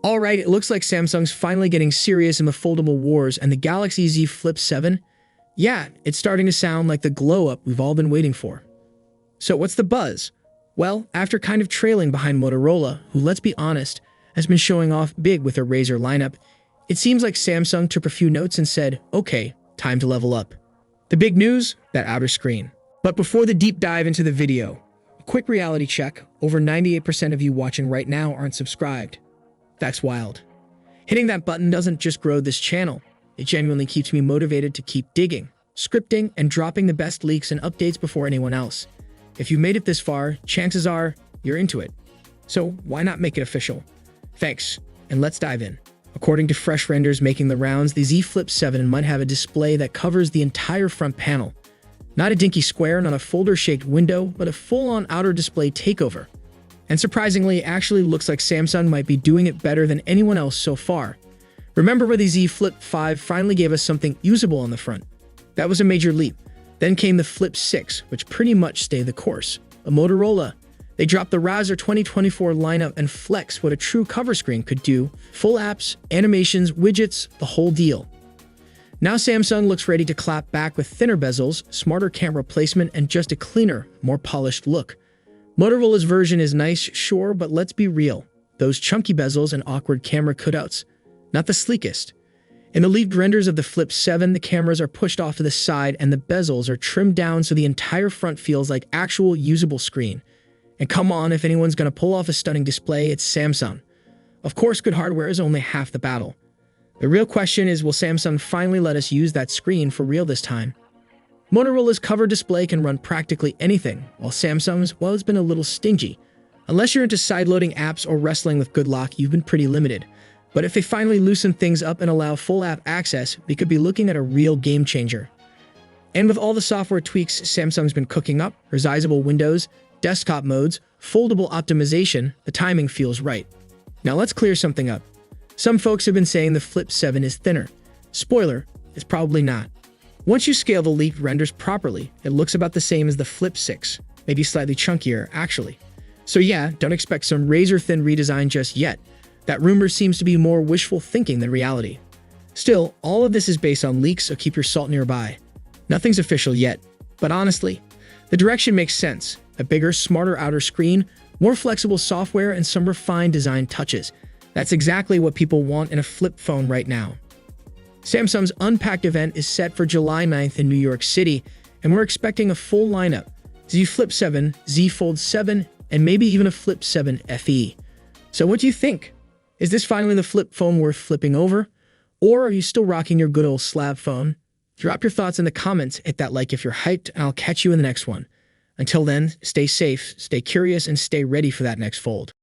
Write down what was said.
Alright, it looks like Samsung's finally getting serious in the foldable wars, and the Galaxy Z Flip 7? Yeah, it's starting to sound like the glow-up we've all been waiting for. So what's the buzz? Well, after kind of trailing behind Motorola, who, let's be honest, has been showing off big with their Razr lineup, it seems like Samsung took a few notes and said, okay, time to level up. The big news? That outer screen. But before the deep dive into the video, a quick reality check. Over 98% of you watching right now aren't subscribed. That's wild. Hitting that button doesn't just grow this channel. It genuinely keeps me motivated to keep digging, scripting, and dropping the best leaks and updates before anyone else. If you made it this far, chances are you're into it. So why not make it official? Thanks, and let's dive in. According to fresh renders making the rounds, the Z Flip 7 might have a display that covers the entire front panel. Not a dinky square, not a folder-shaped window, but a full-on outer display takeover. And surprisingly, it actually looks like Samsung might be doing it better than anyone else so far. Remember where the Z Flip 5 finally gave us something usable on the front? That was a major leap. Then came the Flip 6, which pretty much stayed the course. A Motorola. They dropped the Razr 2024 lineup and flexed what a true cover screen could do. Full apps, animations, widgets, the whole deal. Now Samsung looks ready to clap back with thinner bezels, smarter camera placement, and just a cleaner, more polished look. Motorola's version is nice, sure, but let's be real. Those chunky bezels and awkward camera cutouts, not the sleekest. In the leaked renders of the Flip 7, the cameras are pushed off to the side and the bezels are trimmed down so the entire front feels like actual usable screen. And come on, if anyone's gonna pull off a stunning display, it's Samsung. Of course, good hardware is only half the battle. The real question is, will Samsung finally let us use that screen for real this time? Motorola's cover display can run practically anything, while Samsung's, well, has been a little stingy. Unless you're into side-loading apps or wrestling with good lock, you've been pretty limited. But if they finally loosen things up and allow full app access, we could be looking at a real game changer. And with all the software tweaks Samsung's been cooking up, resizable windows, desktop modes, foldable optimization, the timing feels right. Now let's clear something up. Some folks have been saying the Flip 7 is thinner. Spoiler, it's probably not. Once you scale the leaked renders properly, it looks about the same as the Flip 6, maybe slightly chunkier, actually. So yeah, don't expect some razor-thin redesign just yet. That rumor seems to be more wishful thinking than reality. Still, all of this is based on leaks, so keep your salt nearby. Nothing's official yet, but honestly, the direction makes sense. A bigger, smarter outer screen, more flexible software, and some refined design touches. That's exactly what people want in a flip phone right now. Samsung's Unpacked event is set for July 9th in New York City, and we're expecting a full lineup. Z Flip 7, Z Fold 7, and maybe even a Flip 7 FE. So what do you think? Is this finally the flip phone worth flipping over? Or are you still rocking your good old slab phone? Drop your thoughts in the comments, hit that like if you're hyped, and I'll catch you in the next one. Until then, stay safe, stay curious, and stay ready for that next fold.